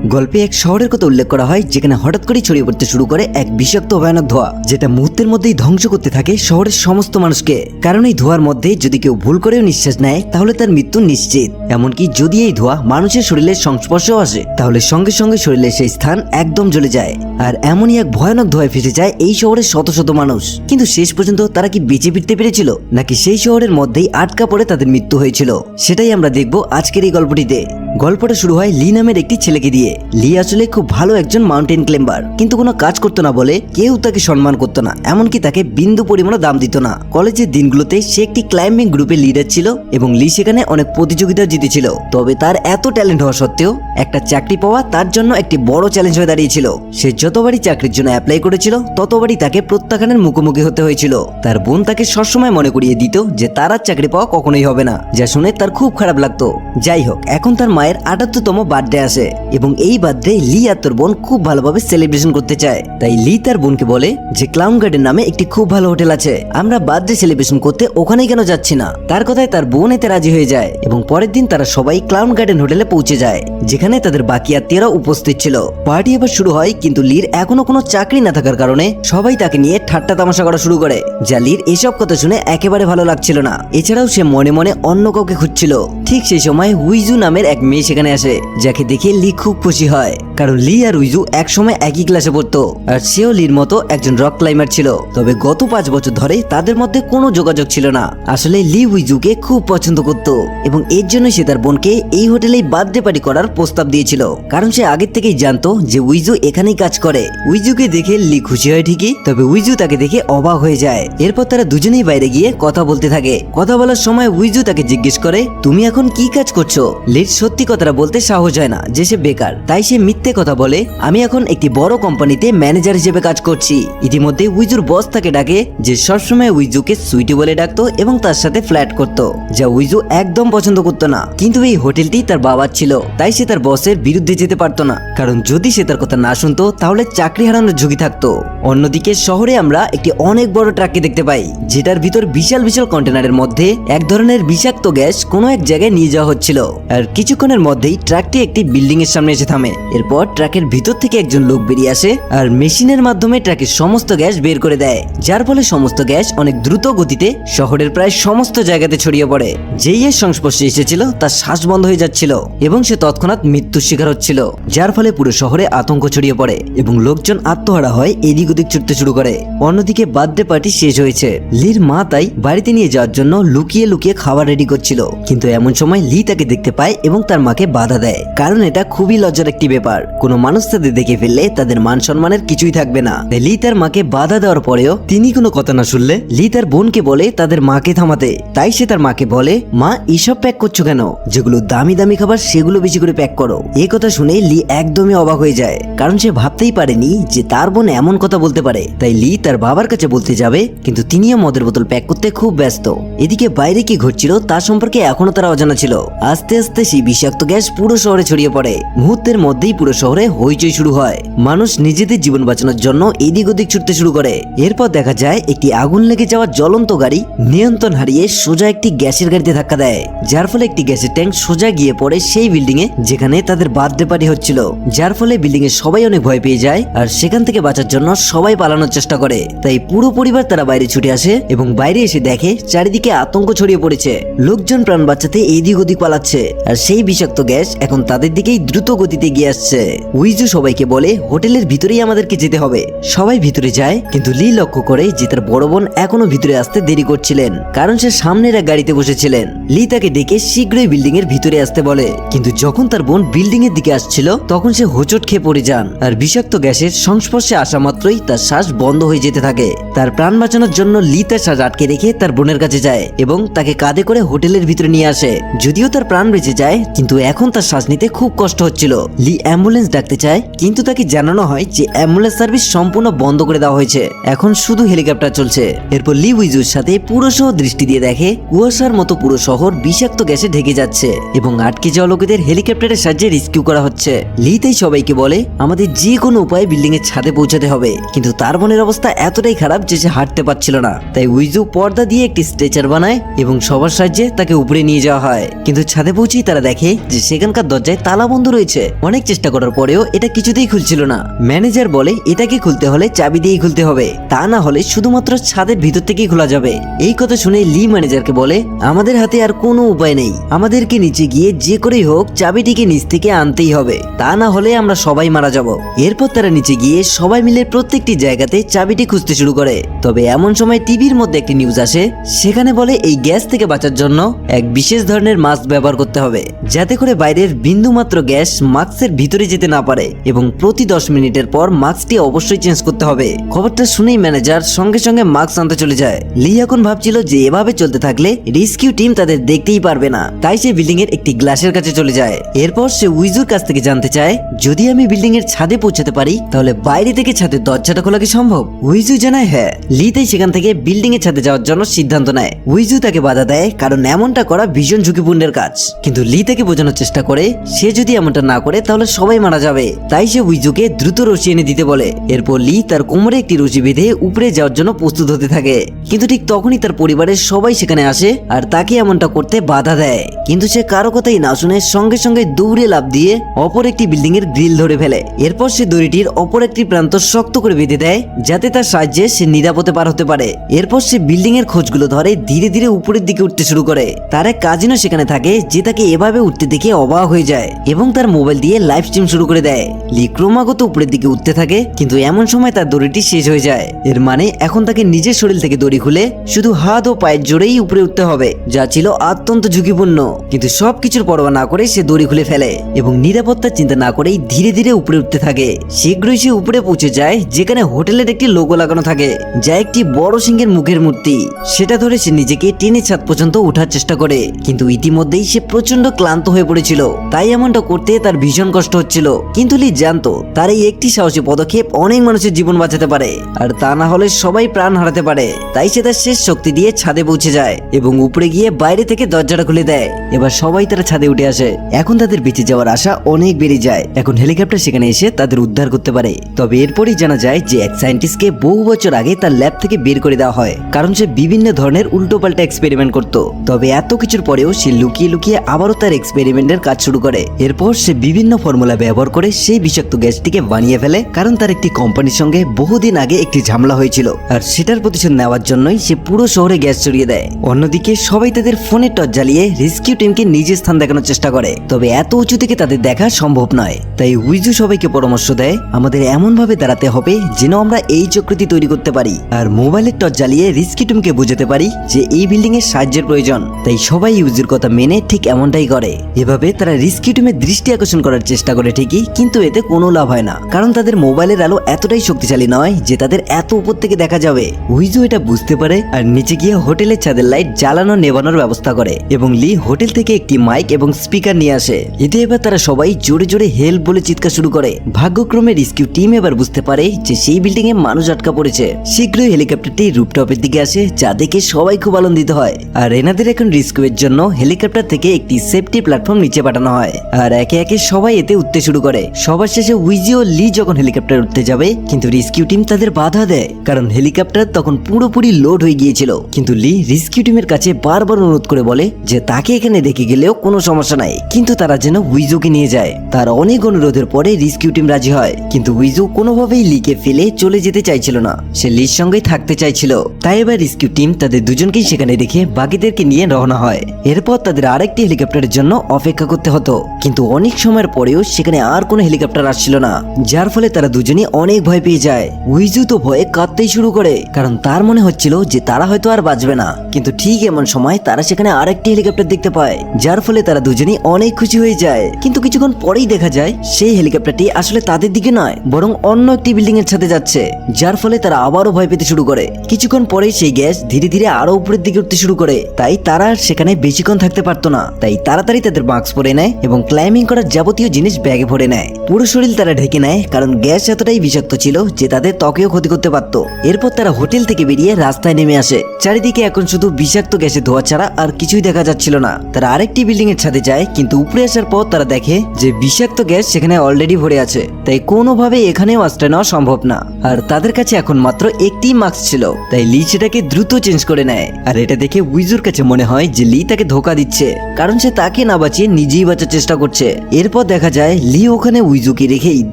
গল্পে এক শহরের কথা উল্লেখ করা হয় যেখানে হঠাৎ করে ছড়িয়ে পড়তে শুরু করে এক বিষাক্ত ভয়ানক ধোঁয়া, যেটা মুহূর্তের মধ্যেই ধ্বংস করতে থাকে শহরের সমস্ত মানুষকে। কারণ এই ধোঁয়ার মধ্যে যদি কেউ ভুল করেও নিঃশ্বাস নেয় তাহলে তার মৃত্যু নিশ্চিত। এমনকি যদি এই ধোঁয়া মানুষের শরীরের সংস্পর্শেও আসে তাহলে সঙ্গে সঙ্গে শরীরের সেই স্থান একদম জ্বলে যায়। আর এমনই এক ভয়ানক ধোঁয়ায় ফেসে যায় এই শহরের শত শত মানুষ। কিন্তু শেষ পর্যন্ত তারা কি বেঁচে ফিরতে পেরেছিল, নাকি সেই শহরের মধ্যেই আটকা পড়ে তাদের মৃত্যু হয়েছিল, সেটাই আমরা দেখব আজকের এই গল্পটিতে। গল্পটা শুরু হয় লি নামের একটি ছেলেকে দিয়ে। লি আসলে খুব ভালো একজন মাউন্টেন ক্লাইম্বার, কিন্তু কোনো কাজ করতো না বলে কেউ তাকে সম্মান করতো না, এমনকি তাকে বিন্দু পরিমাণও দাম দিত না। কলেজের দিনগুলোতে সে একটি ক্লাইম্বিং গ্রুপের লিডার ছিল এবং লি সেখানে অনেক প্রতিযোগিতা জিতেছিল। তবে তার এত ট্যালেন্ট হওয়া সত্ত্বেও একটা চাকরি পাওয়া তার জন্য একটি বড় চ্যালেঞ্জ হয়ে দাঁড়িয়েছিল। সে যতবারই চাকরির জন্য অ্যাপ্লাই করেছিল ততবারই তাকে প্রত্যাখ্যানের মুখোমুখি হতে হয়েছিল। তার বোন তাকে সবসময় মনে করিয়ে দিত যে তার আর চাকরি পাওয়া কখনোই হবে না, যা শুনে তার খুব খারাপ লাগতো। যাই হোক, এখন তার মায়ের ৭৮তম বার্থডে আসে এবং এই বার্থডে লি আর তার বোন খুব ভালোভাবে সেলিব্রেশন করতে চায়। তাই লি তার বোনকে বলে যে ক্লাউন গার্ডেন নামে একটি খুব ভালো হোটেল আছে, আমরা বার্থডে সেলিব্রেশন করতে ওখানেই কেন যাচ্ছি না। তার কথায় তার বোন এতে রাজি হয়ে যায় এবং পরের দিন তারা সবাই ক্লাউন গার্ডেন হোটেলে পৌঁছে যায়, যেখানে তাদের বাকি আত্মীয়রা উপস্থিত ছিল। পার্টি এবার শুরু হয়, কিন্তু লির এখনো কোনো চাকরি না থাকার কারণে সবাই তাকে নিয়ে ঠাট্টা তামাশা করা শুরু করে, যা লির এসব কথা শুনে একেবারে ভালো লাগছিল না। এছাড়াও সে মনে মনে অন্য কাউকে খুঁজছিল। ঠিক সেই সময় উইজু নামের এক মেয়ে সেখানে আসে, যাকে দেখে লি খুব খুশি হয়, কারণ লি আর উইজু একসময় একই ক্লাসে পড়তো আর সেও লির মতো একজন রক ক্লাইম্বার ছিল। তবে গত 5 বছর ধরে তাদের মধ্যে কোনো যোগাযোগ ছিল না। আসলে লি উইজুকে খুব পছন্দ করত এবং এর জন্য সে তার বোনকে এই হোটেলেই বার্থডে পার্টি করার প্রস্তাব দিয়েছিল, কারণ সে আগের থেকেই জানতো যে উইজু এখানেই কাজ করে। উইজুকে দেখে লি খুশি হয় ঠিকই, তবে উইজু তাকে দেখে অবাক হয়ে যায়। এরপর তারা দুজনেই বাইরে গিয়ে কথা বলতে থাকে। কথা বলার সময় উইজু তাকে জিজ্ঞেস করে, তুমি এখন কি কাজ করছো? লির সত্যি কথাটা বলতে সাহস হয় না যে সে বেকার, তাই সে মিথ্যে কথা বলে, আমি এখন একটি বড় কোম্পানিতে ম্যানেজার হিসেবে কাজ করছি। ইতিমধ্যে উইজুর বস তাকে ডাকে, যে সবসময় উইজুকে সুইটি বলে ডাকতো এবং তার সাথে ফ্ল্যাট করতো, যা উইজু একদম পছন্দ করতো না। কিন্তু এই হোটেলটি তার বাবার ছিল, তাই সে তার বসের বিরুদ্ধে যেতে পারতো না, কারণ যদি সে তার কথা না শুনতো তাহলে চাকরি হারানোর ঝুঁকি থাকতো। অন্যদিকে শহরে আমরা একটি অনেক বড় ট্রাককে দেখতে পাই, যেটার ভিতর বিশাল বিশাল কন্টেনারের মধ্যে এক ধরনের বিষাক্ত গ্যাস কোনো এক জায়গায় নিয়ে যাওয়া হচ্ছিল। আর কিছুক্ষণের মধ্যেই ট্রাকটি একটি বিল্ডিং এর সামনে এসে থামে। এরপর ট্রাকের ভিতর থেকে একজন লোক বেরিয়ে আসে আর মেশিনের মাধ্যমে ট্রাকের সমস্ত গ্যাস বের করে দেয়, যার ফলে সমস্ত গ্যাস অনেক দ্রুত গতিতে শহরের প্রায় সমস্ত জায়গাতে ছড়িয়ে পড়ে। যেই এর সংস্পর্শে এসেছিল তার শ্বাস বন্ধ হয়ে যাচ্ছিল এবং সে তৎক্ষণাৎ মৃত্যুর শিকার হচ্ছিল, যার ফলে পুরো শহরে আতঙ্ক ছড়িয়ে পড়ে এবং লোকজন আত্মহারা হয়, এদিক ওদিক ছুটতে শুরু করে। অন্যদিকে বার্থডে পার্টি শেষ হয়েছে। লির মা তাই বাড়িতে নিয়ে যাওয়ার জন্য লুকিয়ে লুকিয়ে খাবার রেডি করছিল, কিন্তু এমন সময় লি তাকে দেখতে পায় এবং তার মাকে বাধা দেয়, কারণ এটা খুবই লজ্জার একটি ব্যাপার। কোনো মানুষ তাদের দেখে ফেললে তাদের মান সম্মানের কিছুই থাকবে না। লি তার মাকে বাধা দেওয়ার পরেও তিনি কোনো কথা না শুনলে লি তার বোনকে বলে তাদের মাকে থামাতে। তাই সে তার মাকে বলে, মা এসব প্যাক করছো কেন? যেগুলো দামি দামি খাবার সেগুলো বেশি করে প্যাক করো। এই কথা শুনে লি একদমই অবাক হয়ে যায়, কারণ সে ভাবতেই পারেনি যে তার বোন এমন কথা বলতে পারে। তাই লি তার বাবার কাছে বলতে যাবে, কিন্তু তিনিও মদের বোতল প্যাক করতে খুব ব্যস্ত। এদিকে বাইরে কি ঘটছিল তার সম্পর্কে এখনো তারা অজানা ছিল। আস্তে আস্তে সেই বিষাক্ত গ্যাস পুরো শহরে ছড়িয়ে পড়ে। মুহূর্তের মধ্যেই পুরো শহরে হইচই শুরু হয়। মানুষ নিজেদের জীবন বাঁচানোর জন্য এদিক ওদিক ছুটতে শুরু করে। এরপর দেখা যায় একটি আগুন লেগে যাওয়া জ্বলন্ত গাড়ি নিয়ন্ত্রণ হারিয়ে সোজা একটি গ্যাসের গাড়িতে ধাক্কা দেয়, যার ফলে একটি গ্যাসের ট্যাঙ্ক সোজা গিয়ে পড়ে সেই বিল্ডিং এ যেখানে তাদের বার্থডে পার্টি হচ্ছিল, যার ফলে বিল্ডিং এ সবাই অনেক ভয় পেয়ে যায় আর সেখান থেকে বাঁচার জন্য সবাই পালানোর চেষ্টা করে। তাই পুরো পরিবার তারা বাইরে ছুটে আসে এবং বাইরে এসে দেখে চারিদিকে আতঙ্ক ছড়িয়ে পড়েছে। লোকজন প্রাণ বাঁচাতে এদিক ওদিক পালাচ্ছে আর সেই বিষাক্ত গ্যাস এখন তাদের দিকেই দ্রুত গতিতে গিয়ে আসছে। উইজু সবাইকে বলে, হোটেলের ভিতরেই আমাদেরকে যেতে হবে। সবাই ভিতরে যায়, কিন্তু লি লক্ষ্য করে যে তার বড় বোন এখনো ভিতরে আসতে দেরি করছিলেন, কারণ সে সামনের এক গাড়িতে বসেছিলেন। লি তাকে ডেকে শীঘ্রই বিল্ডিং এর ভিতরে আসতে বলে, কিন্তু যখন তার বোন বিল্ডিং এর দিকে আসছিল তখন সে হোঁচট খেয়ে পড়ে যান আর বিষাক্ত গ্যাসের সংস্পর্শে আসা মাত্রই তার শ্বাস বন্ধ হয়ে যেতে থাকে। তার প্রাণ বাঁচানোর জন্য লি তার শ্বাস আটকে রেখে তার বোনের কাছে যায় এবং তাকে কাঁধে করে হোটেলের ভিতরে নিয়ে আসে। যদিও তার প্রাণ বেঁচে যায়, কিন্তু এখন তার শ্বাস নিতে খুব কষ্ট হচ্ছিল। লি অ্যাম্বুলেন্স ডাকতে চায়, কিন্তু তাকে জানানো হয় যে অ্যাম্বুলেন্স সার্ভিস সম্পূর্ণ বন্ধ করে দেওয়া হয়েছে, এখন শুধু হেলিকপ্টার চলছে। এরপর লি উইজুর সাথে পুরো শহর দৃষ্টি দিয়ে দেখে কুয়াশার মতো পুরো শহর বিষাক্ত গ্যাসে ঢেকে যাচ্ছে এবং আটকে যাওয়া লোকেদের হেলিকপ্টারের সাহায্যে রেস্কিউ করা হচ্ছে। লি তাই সবাইকে বলে, আমাদের যে কোনো উপায়ে বিল্ডিং এর ছাদে পৌঁছাতে হবে, কিন্তু তার বোনের অবস্থা এতটাই খারাপ যে সে হাঁটতে পারছিল না। তাই উইজু পর্দা দিয়ে একটি স্ট্রেচার বানায় এবং সবার সাহায্যে তাকে উপরে নিয়ে যাওয়া হয়। কিন্তু ছাদে পৌঁছেই তারা দেখে যে সেখানকার দরজায় তালা বন্ধ রয়েছে। অনেক চেষ্টা করার পরেও এটা কিছুতেই খুলছিল না। ম্যানেজার বলে এটাকে খুলতে হলে চাবি দিয়েই খুলতে হবে, তা না হলে শুধুমাত্র ছাদের ভিতর থেকেই খোলা যাবে। এই কথা শুনে লি ম্যানেজারকে বলে আমাদের হাতে আর কোনো উপায় নেই, আমাদেরকে নিচে গিয়ে যে করেই হোক চাবিটিকে নিচ থেকে আনতেই হবে, তা না হলে আমরা সবাই মারা যাব। এরপর তারা নিচে গিয়ে সবাই মিলে প্রত্যেকটি জায়গাতে চাবিটি খুঁজতে শুরু করে। তবে এমন সময় টিভির মধ্যে একটি নিউজ আসে, সেখানে বলে এই গ্যাস থেকে বাঁচার জন্য এক বিশেষ ধরনের মাস্ক ব্যবহার করতে হবে, যাতে করে বাইরের বিন্দুমাত্র গ্যাস মাস্কের ভিতরে যেতে না পারে, এবং প্রতি 10 মিনিটের পর মাস্কটি অবশ্যই চেঞ্জ করতে হবে। খবরটা শুনেই ম্যানেজার সঙ্গে সঙ্গে মাস্ক আনতে চলে যায়। লি এখন ভাবছিল যে এভাবে চলতে থাকলে রেস্কিউ টিম তাদের দেখতেই পারবে না, তাই সে বিল্ডিং এর একটি গ্লাসের কাছে চলে যায়। এরপর সে উইজুর কাছ থেকে জানতে চায় যদি আমি বিল্ডিং এর ছাদে পৌঁছাতে পারি তাহলে বাইরে থেকে ছাদের দরজাটা খোলা কি সম্ভব। উইজু জানায় হ্যাঁ। লি তাই সেখান থেকে বিল্ডিং এর ছাদে যাওয়ার জন্য সিদ্ধান্ত নেয়। উইজু তাকে বাধা দেয় কারণ এমনটা করা ভীষণ ঝুঁকিপূর্ণের কাজ, কিন্তু লি তাকে বোঝানোর চেষ্টা করে সে যদি এমনটা না করে তাহলে সবাই মারা যাবে। তাই সে উইজুকে দ্রুত রশি এনে দিতে বলে। এরপর লি তার কোমরে একটি রশি বেঁধে উপরে যাওয়ার জন্য প্রস্তুত হতে থাকে, কিন্তু ঠিক তখনই তার পরিবারের সবাই সেখানে আসে আর তাকে এমনটা করতে বাধা দেয়। কিন্তু সে কারো কথাই না শুনে সঙ্গে সঙ্গে দৌড়ে লাফ দিয়ে অপর একটি বিল্ডিং এর গ্রিল ধরে ফেলে। এরপর সে দড়িটির অপর একটি প্রান্ত শক্ত করে বেঁধে দেয় যাতে তার সাহায্যে সে নিরাপদে পার হতে পারে। এরপর সে বিল্ডিং এর খোঁজগুলো ধরে ধীরে ধীরে উপরের দিকে উঠতে শুরু করে। তার এক কাজিনও সেখানে থাকে যে তাকে এভাবে উঠতে দেখে অবাক হয়ে যায় এবং তার মোবাইল দিয়ে লাইভ স্ট্রিম শুরু করে দেয়। লি ক্রমাগত উপরের দিকে উঠতে থাকে, কিন্তু এমন সময় তার দড়িটি শেষ হয়ে যায়। এর মানে এখন তাকে নিজের শরীর থেকে দড়ি খুলে শুধু হাত ও পায়ের জোরেই উপরে উঠতে হবে, যা ছিল অত্যন্ত ঝুঁকিপূর্ণ। কিন্তু সবকিছুর পরোয়া না করে সে দড়ি খুলে ফেলে এবং নিরাপত্তার চিন্তা না করেই ধীরে ধীরে উপরে উঠতে থাকে। শীঘ্রই সে উপরে পৌঁছে যায় যেখানে হোটেলের একটি লোগো লাগানো থাকে, যা একটি বড় সিংহের মুখের মূর্তি। সেটা ধরে সে নিজেকে টেনে ছাদ পর্যন্ত ওঠার চেষ্টা করে, কিন্তু ইতিমধ্যেই সে প্রচন্ড ক্লান্ত হয়ে পড়েছিল। তাই এমনটা করতে তার ভীষণ কষ্ট হচ্ছিল। কিন্তু লি জানতো তার এই একটি সাহসী পদক্ষেপ অনেক মানুষের জীবন বাঁচাতে পারে, আর তা না হলে সবাই প্রাণ হারাতে পারে। তাই সে তার শেষ শক্তি দিয়ে ছাদে পৌঁছে যায় এবং উপরে গিয়ে বাইরে থেকে দরজাটা খুলে দেয়। এবার সবাই তারা ছাদে উঠে আসে। এখন তাদের বেঁচে যাওয়ার আশা অনেক বেড়ে যায়। এখন হেলিকপ্টার সেখানে এসে তাদের উদ্ধার করতে পারে। তবে এরপরই জানা যায় যে এক সায়েন্টিস্টকে বহু বছর আগে তার ল্যাব থেকে বের করে দেওয়া হয়, কারণ সে বিভিন্ন ধরনের উল্টোপাল্টা এক্সপেরিমেন্ট করত। তবে এত কিছুর পরেও সে লুকিয়ে লুকিয়ে আবারও তার এক্সপেরিমেন্টের কাজ শুরু করে। এরপর সে বিভিন্ন ফর্মুলা ব্যবহার করে সেই বিষাক্ত গ্যাসটিকে বানিয়ে ফেলে, কারণ তার একটি কোম্পানির সঙ্গে বহুদিন আগে একটি ঝামেলা হয়েছিল, আর সেটার প্রতিশোধ নেওয়ার জন্যই সে পুরো শহরে গ্যাস ছড়িয়ে দেয়। অন্যদিকে সবাই তাদের ফোনের টর্চ জ্বালিয়ে রেস্কিউ টিমকে নিজের স্থান দেখানোর চেষ্টা করে, তবে এত উঁচু থেকে তাদের দেখা সম্ভব নয়। তাই উইজু সবাইকে পরামর্শ দেয় আমাদের এমন ভাবে দাঁড়াতে হবে যেন আমরা এই চক্রটি তৈরি করতে পারি, আর মোবাইলের টর্চ জ্বালিয়ে রেস্কিউ টিমকে বোঝাতে পারি যে এই বিল্ডিং এর সাহায্যের প্রয়োজন। তাই সবাই উইজুর কথা মেনে ঠিক এমনটাই করে। এভাবে তারা রেস্কিউ টিমের দৃষ্টি আকর্ষণ করার চেষ্টা করে ঠিকই, কিন্তু এতে কোনো লাভ হয় না, কারণ তাদের মোবাইলের আলো এতটাই শক্তিশালী নয় যে তাদের এত উপর থেকে দেখা যাবে। উইজু এটা বুঝতে পারে আর নিচে গিয়ে হোটেলের ছাদের লাইট জ্বালানো নেভানোর ব্যবস্থা করে এবং লি হোটেল থেকে একটি মাইক এবং স্পিকার নিয়ে আসে। এতে এবার তারা সবাই জোরে জোরে হেল্প বলে চিৎকার শুরু করে। ভাগ্যক্রমে রেস্কিউ টিম এবার বুঝতে পারে যে সেই বিল্ডিং এ মানুষ আটকা পড়েছে। শীঘ্রই হেলিকপ্টারটি রুফটপের দিকে আসে, যা দেখে সবাই খুব আনন্দিত হয়। আর এনাদের এখন রেস্কিউয়ের জন্য হেলিকপ্টার থেকে একটি সেফটি প্ল্যাটফর্ম নিচে পাঠানো হয়, আর একে একে সবাই এতে উঠতে শুরু করে। সবার শেষে উইজি ও লি যখন হেলিকপ্টার উঠতে যাবে, কিন্তু রেস্কিউ টিম তাদের বাধা দেয়, কারণ হেলিকপ্টার তখন পুরোপুরি লোড হয়ে গিয়েছিল। কিন্তু লি রেস্কিউ টিমের কাছে বারবার অনুরোধ করে বলে যে তাকে এখানে রেখে গেলেও কোনো সমস্যা নাই, কিন্তু তারা যেন উইজুকে নিয়ে যায়। তার অনেক অনুরোধের পরে রেস্কিউ টিম রাজি হয়, কিন্তু উইজু কোনোভাবেই লিকে ফেলে চলে যেতে চাইছিল না, সে লির সঙ্গেই থাকতে চাইছিল। তাই এবার রেস্কিউ টিম তাদের দুজনকেই সেখানে রেখে বাকিদেরকে নিয়ে রওনা হয়। এরপর তাদের আরেকটি হেলিকপ্টারের জন্য অপেক্ষা করতে হতো, কিন্তু অনেক সময়ের পরেও সেখানে আর কোনো হেলিকপ্টার আসছিল না, যার ফলে তারা দুজনই অনেক ভয় পেয়ে যায়। উইজু তো ভয়ে কাঁদতেই শুরু করে, কারণ তার মনে হচ্ছিল যে তারা হয়তো আর বাঁচবে না। কিন্তু ঠিক এমন সময় তারা সেখানে আরেকটি হেলিকপ্টার দেখতে পায়, যার ফলে তারা দুজনই অনেক খুশি হয়ে যায়। কিন্তু কিছুক্ষণ পরেই দেখা যায় সেই হেলিকপ্টারটি আসলে তাদের দিকে নয়, বরং অন্য একটি বিল্ডিং এর ছাদে যাচ্ছে, যার ফলে তারা আবারও ভয় পেতে শুরু করে। কিছুক্ষণ পরেই সেই গ্যাস ধীরে ধীরে আরো উপরের দিকে উঠতে শুরু করে। তাই তারা সেখানে বেশিক্ষণ থাকতে পারতো না, তাই তাড়াতাড়ি তাদের মাস্ক পরে নেয় এবং ক্লাইম্বিং করার যাবতীয় জিনিস ব্যাগে ভরে নেয়। পুরো শরীর তারা ঢেকে নেয়, কারণ গ্যাস এতটাই বিষাক্ত ছিল যে তাদের ত্বকেও ক্ষতি করতে পারত। এরপর তারা হোটেল থেকে বেরিয়ে রাস্তায় নেমে আসে। চারিদিকে এখন শুধু বিষাক্ত গ্যাসের ধোঁয়া ছাড়া আর কিছুই দেখা যাচ্ছিল না। তারা আরেকটি বিল্ডিং এর ছাদে যায়, কিন্তু উপরে আসার পর তারা দেখে যে বিষাক্ত গ্যাস সেখানে অলরেডি ভরে আছে, তাই কোনোভাবে এখানেও আশ্রয় নেওয়া সম্ভব না। আর তাদের কাছে এখন মাত্র একটি মাস্ক ছিল, তাই লি সেটাকে দ্রুত চেঞ্জ করে নেয়। আর এটা দেখে উইজুর কাছে মনে হয় যে লি তাকে ধোকা দিচ্ছে, কারণ সে তাকে না বাঁচিয়ে নিজেই বাঁচার চেষ্টা করছে। এরপর দেখা যায় লি ওখানে উইজুকে রেখেই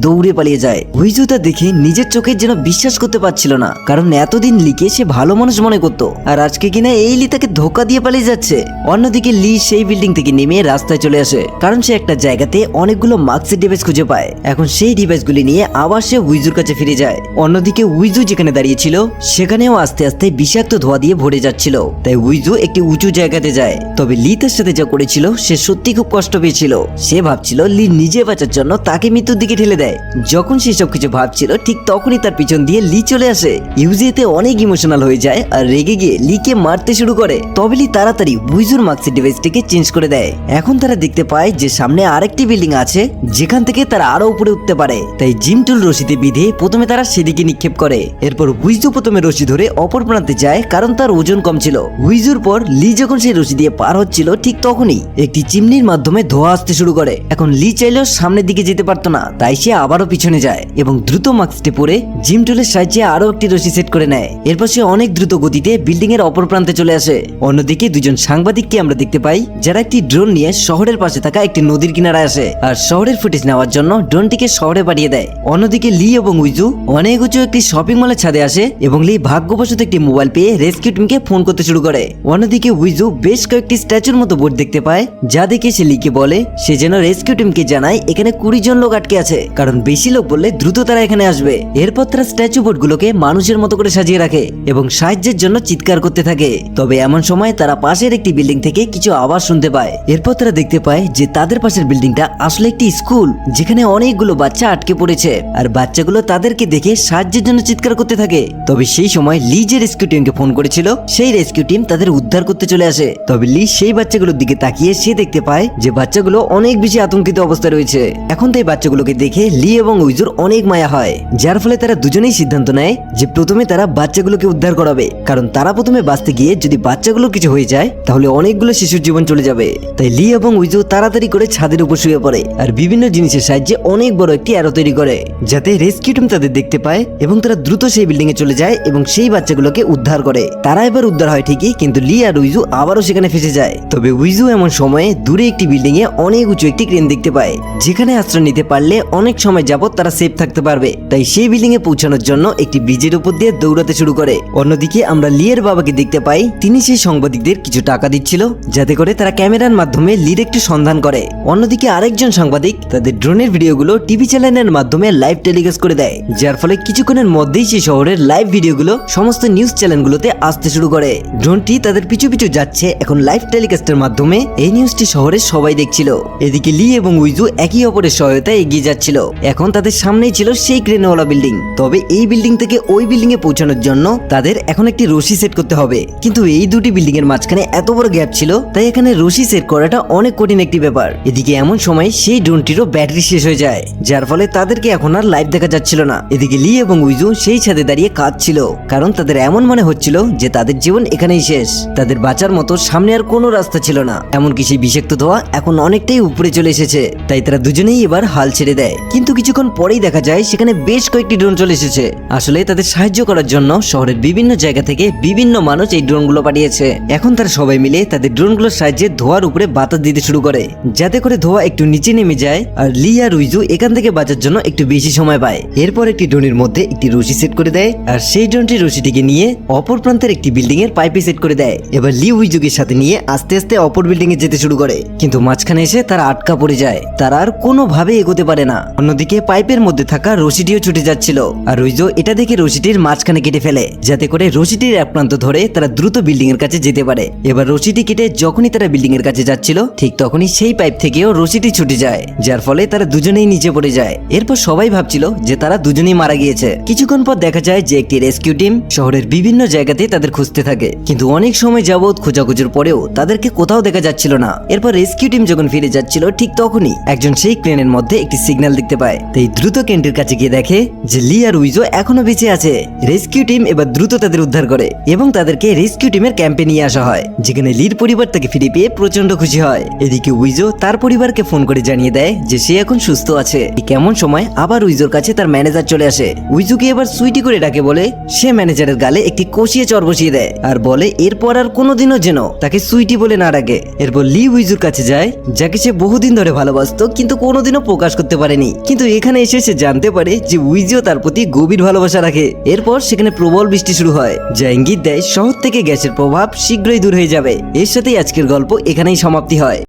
দৌড়ে পালিয়ে যায়। উইজু তা দেখে নিজের চোখের যেন বিশ্বাস করতে পারছিল না, কারণ এতদিন লিকে সে ভালো মানুষ মনে করত, আর আজকে কিনা এই লি তাকে ধোকা দিয়ে পালিয়ে যাচ্ছে। অন্যদিকে লি সেই বিল্ডিং থেকে নেমে রাস্তায় চলে আসে, কারণ সে একটা জায়গাতে অনেকগুলো মাস্কের ডিভাইস খুঁজে পায়। এখন সেই ডিভাইসগুলি নিয়ে আবার সে উইজুর কাছে ফিরে যায়। অন্যদিকে উইজু যেখানে দাঁড়িয়ে ছিল সেখানেও আস্তে আস্তে বিষাক্ত ধোঁয়া দিয়ে ভরে যাচ্ছিল, তাই উইজু একটি উঁচু জায়গাতে যায়। তবে লি তার সাথে যা করেছিল সে সত্যি খুব কষ্ট পেয়েছিল। সে ভাবছিল লি নিজে বাঁচার জন্য তাকে মৃত্যুর দিকে ঠেলে দেয়। যখন সে সব কিছু ভাবছিল ঠিক তখনই তার পিছন দিয়ে লি চলে আসে। ইউজি এতে অনেক ইমোশনাল হয়ে যায় আর রেগে গিয়ে লিকে মারতে শুরু করে। তবে লি তাড়াতাড়ি উইজুর মাস্কের ডিভাইসটিকে চেঞ্জ করে দেয়। এখন তারা দেখতে পায় যে সামনে আরেকটি বিল্ডিং আছে যেখান থেকে তারা আরো উপরে উঠতে পারে, তাই জিম টুল রশিতে বিধে প্রথমে তারা সেদিকে নিক্ষেপ করে। এরপর উইজু প্রথমে রশি ধরে অপর প্রান্তে যায়, কারণ তার ওজন কম ছিল। উইজুর পর লি যখন সেই রশি দিয়ে পার হচ্ছিল ঠিক তখনই একটি চিমনির মাধ্যমে ধোঁয়া আসতে শুরু করে। এখন লি চাইলেও সামনের দিকে যেতে পারতো না, তাই সে আবারও পিছনে যায় এবং দ্রুত মাস্কটি পরে জিম টুলের সাহায্যে আরো একটি রশি সেট করে নেয়। এরপর সে অনেক দ্রুত গতিতে বিল্ডিং এর অপর প্রান্তে চলে আসে। অন্যদিকে দুজন সাংবাদিককে আমরা দেখতে পাই যারা একটি ড্রোন নিয়ে শহরের পাশে থাকা একটি নদীর কিনারায় আসে আর শহরের ফুটেজ নেওয়ার জন্য ড্রোনটিকে শহরে পাঠিয়ে দেয়। অন্যদিকে লি এবং উইজু অনেক উঁচু একটি শপিং মলের ছাদে আসে এবং লি ভাগ্যবশত একটি মোবাইল পেয়ে রেস্কিউ টিমকে ফোন করতে শুরু করে। অন্যদিকে উইজু বেশ কয়েকটি স্ট্যাচুর মতো বোর্ড দেখতে পায়, যা দেখে সে লিকে বলে সে যেন রেস্কিউ টিমকে জানায় এখানে 20 জন লোক আটকে আছে, কারণ বেশি লোক বললে দ্রুত তারা এখানে আসবে। এরপর তারা স্ট্যাচু বোর্ডগুলোকে মানুষের মতো করে সাজিয়ে রাখে এবং সাহায্যের জন্য চিৎকার করতে থাকে। তবে এমন সময় তারা পাশের একটি বিল্ডিং থেকে কিছু আওয়াজ শুনতে পায়। এরপর তারা দেখতে পায় যে তাদের পাশের বিল্ডিংটা আসলে একটি স্কুল, যেখানে অনেকগুলো বাচ্চা আটকে পড়েছে আর বাচ্চাগুলো তাদেরকে দেখে সাহায্যের জন্য চিৎকার করতে থাকে। তবে সেই সময় লি যে রেস্কিউ টিমকে ফোন করেছিল সেই রেস্কিউ টিম তাদের উদ্ধার করতে চলে আসে। তবে লি সেই বাচ্চাগুলোর দিকে তাকিয়ে সে দেখতে পায় যে বাচ্চাগুলো অনেক বেশি আতঙ্কিত অবস্থায় রয়েছে। এখন তাই বাচ্চাগুলোকে দেখে লি এবং উইজুর অনেক মায়া হয়, যার ফলে তারা দুজনেই সিদ্ধান্ত নেয় যে প্রথমে তারা বাচ্চাগুলোকে উদ্ধার করাবে, কারণ তারা প্রথমে বাঁচতে গিয়ে যদি বাচ্চাগুলোর কিছু হয়ে যায় তাহলে অনেকগুলো শিশুর জীবন চলে যাবে। তাই লি এবং উইজু তাড়াতাড়ি করে ছাদের উপর শুয়ে পড়ে আর বিভিন্ন জিনিসের সাহায্যে অনেক বড় একটি অ্যারো তৈরি করে, যাতে রেস্কিউ টিম তাদের দেখতে পায় এবং তারা দ্রুত সেই বিল্ডিং এ চলে যায় এবং সেই বাচ্চাগুলোকে উদ্ধার করে। তারা এবার উদ্ধার হয় ঠিকই, কিন্তু লি আর উইজু আবারও সেখানে ফেসে যায়। তবে উইজু এমন সময়ে দূরে একটি বিল্ডিং এ অনেক উঁচু একটি ক্রেন দেখতে পায়, যেখানে আশ্রয় নিতে পারলে অনেক সময় যাবত তারা সেফ থাকতে পারবে। তাই সেই বিল্ডিং এ পৌঁছানোর জন্য একটি ব্রিজের উপর দিয়ে দৌড়াতে শুরু করে। অন্যদিকে আমরা লি এর বাবাকে দেখতে পাই, তিনি সেই সাংবাদিকদের কিছু টাকা দিচ্ছিল যাতে করে তারা ক্যামেরার মাধ্যমে লির একটু সন্ধান করে। অন্যদিকে আরেকজন সাংবাদিক তাদের ড্রোনের ভিডিওগুলো টিভি চ্যানেলের মাধ্যমে লাইভ টেলিকাস্ট করে দেয়, যার ফলে কিছুক্ষণের মধ্যেই সেই শহরের লাইভ ভিডিওগুলো সমস্ত নিউজ চ্যানেলগুলোতে আসতে শুরু করে। ড্রোনটি তাদের পিছু পিছু যাচ্ছে এখন লাইভ টেলিকাস্টের মাধ্যমে। এই নিউজটি শহরের সবাই দেখছিল। এদিকে লি এবং উইজু একই অপরের সহায়তায় এগিয়ে যাচ্ছিল। এখন তাদের সামনেই ছিল সেই ক্রেনওয়ালা বিল্ডিং। তবে এই বিল্ডিং থেকে ওই বিল্ডিং এ পৌঁছানোর জন্য তাদের এখন একটি রশি সেট করতে হবে, কিন্তু এই দুটি বিল্ডিং এর মাঝখানে এত বড় গ্যাপ ছিল, তাই এখানে রশি সেট করাটা অনেক কঠিন একটি ব্যাপার। এদিকে এমন সময় সেই ড্রোনটিরও ব্যাটারি শেষ হয়ে যায়, যার ফলে তাদেরকে এখন আর লাইভ দেখা যাচ্ছিল না। এদিকে লি এবং উইজু সেই ছাদে দাঁড়িয়ে কাঁদছিল, কারণ তাদের এমন মনে হচ্ছিল যে তাদের জীবন এখানেই শেষ। তাদের বাঁচার মতো সামনে আর কোনো রাস্তা ছিল না। এমনকি সেই বিষাক্ত ধোঁয়া এখন অনেকটাই উপরে চলে এসেছে, তাই তারা দুজনেই এবার হাল ছেড়ে দেয়। কিন্তু কিছুক্ষণ পরেই দেখা যায় সেখানে বেশ কয়েকটি ড্রোন চলে এসেছে। আসলে তাদের সাহায্য করার জন্য শহরের বিভিন্ন জায়গা থেকে বিভিন্ন মানুষ এই ড্রোনগুলো পাঠিয়েছে। এখন তারা সবাই মিলে তাদের ড্রোনগুলোর সাহায্যে ধোঁয়ার উপরে বাতাস দিতে শুরু করে, যাতে করে ধোঁয়া একটু নিচে নেমে যায় আর লি আর উইজু এখান থেকে বাঁচার জন্য একটু বেশি সময় পায়। এরপর একটি ড্রোনের মধ্যে একটি রশি সেট করে দেয় আর সেই ড্রোনটি রশিটিকে নিয়ে অপর প্রান্তের একটি বিল্ডিং এর পাইপে সেট করে দেয়। এবার লি উইজুকে সাথে নিয়ে আস্তে আস্তে অপর বিল্ডিং এ যেতে শুরু করে, কিন্তু মাঝখানে এসে তারা আটকা পড়ে যায়। তারা আর কোনোভাবে এগোতে পারে না। অন্যদিকে পাইপের মধ্যে থাকা রশিটিও ছুটে যাচ্ছিল আর উইজু এটা দেখে রশিটির মাঝখানে কেটে ফেলে, যাতে করে রশিটির এক প্রান্ত ধরে তারা দ্রুত বিল্ডিং এর কাছে যেতে পারে। এবার রশিটি কেটে যখনই তারা বিল্ডিং এর কাছে যাচ্ছিল ঠিক তখনই সেই পাইপ থেকেও রশিটি ছুটে যায়, যার ফলে তারা দুজনেই নিচে পড়ে যায়। এরপর সবাই ভাবছিল যে তারা দুজনেই মারা গিয়েছে। কিছুক্ষণ পর দেখা যায় যে একটি রেস্কিউ টিম শহরের বিভিন্ন জায়গাতে তাদের খুঁজতে থাকে, কিন্তু অনেক সময় যাবত খোঁজাখুঁজির পরেও তাদেরকে কোথাও দেখা যাচ্ছিল না। এরপর রেস্কিউ টিম যখন ফিরে যাচ্ছিল ঠিক তখনই একজন সেই ক্রেনের মধ্যে একটি সিগন্যাল দেখতে পায়। হয়। তাই দ্রুত কেন্টের কাছে গিয়ে দেখে যে লি আর উইজো এখনো বেঁচে আছে। রেস্কিউ টিম এবার দ্রুত তাদের উদ্ধার করে এবং তাদেরকে রেস্কিউ টিমের ক্যাম্পে নিয়ে আসা হয়, যেখানে লির পরিবার তাকে ফিরে পেয়ে প্রচন্ড খুশি হয়। এদিকে উইজো তার পরিবারকে ফোন করে জানিয়ে দেয় যে সে এখন সুস্থ আছে। কেমন সময় আবার উইজোর কাছে তার ম্যানেজার চলে আসে। উইজোকে এবার সুইটি করে ডাকে বলে সে ম্যানেজারের গালে একটি কষিয়ে চর বসিয়ে দেয় আর বলে এরপর আর কোনোদিনও যেন তাকে সুইটি বলে না ডাকে। এরপর লি উইজোর কাছে যায়, যাকে সে বহুদিন ধরে ভালোবাসতো কিন্তু কোনোদিনও প্রকাশ করতে পারেনি। কিন্তু এখানে এসে সে জানতে পারে যে উইজো তার প্রতি গভীর ভালোবাসা রাখে। এরপর সেখানে প্রবল বৃষ্টি শুরু হয়, যা ইঙ্গিত দেয় শহর থেকে গ্যাসের প্রভাব শীঘ্রই দূর হয়ে যাবে। এর সাথেই আজকের গল্প এখানেই সমাপ্তি হয়।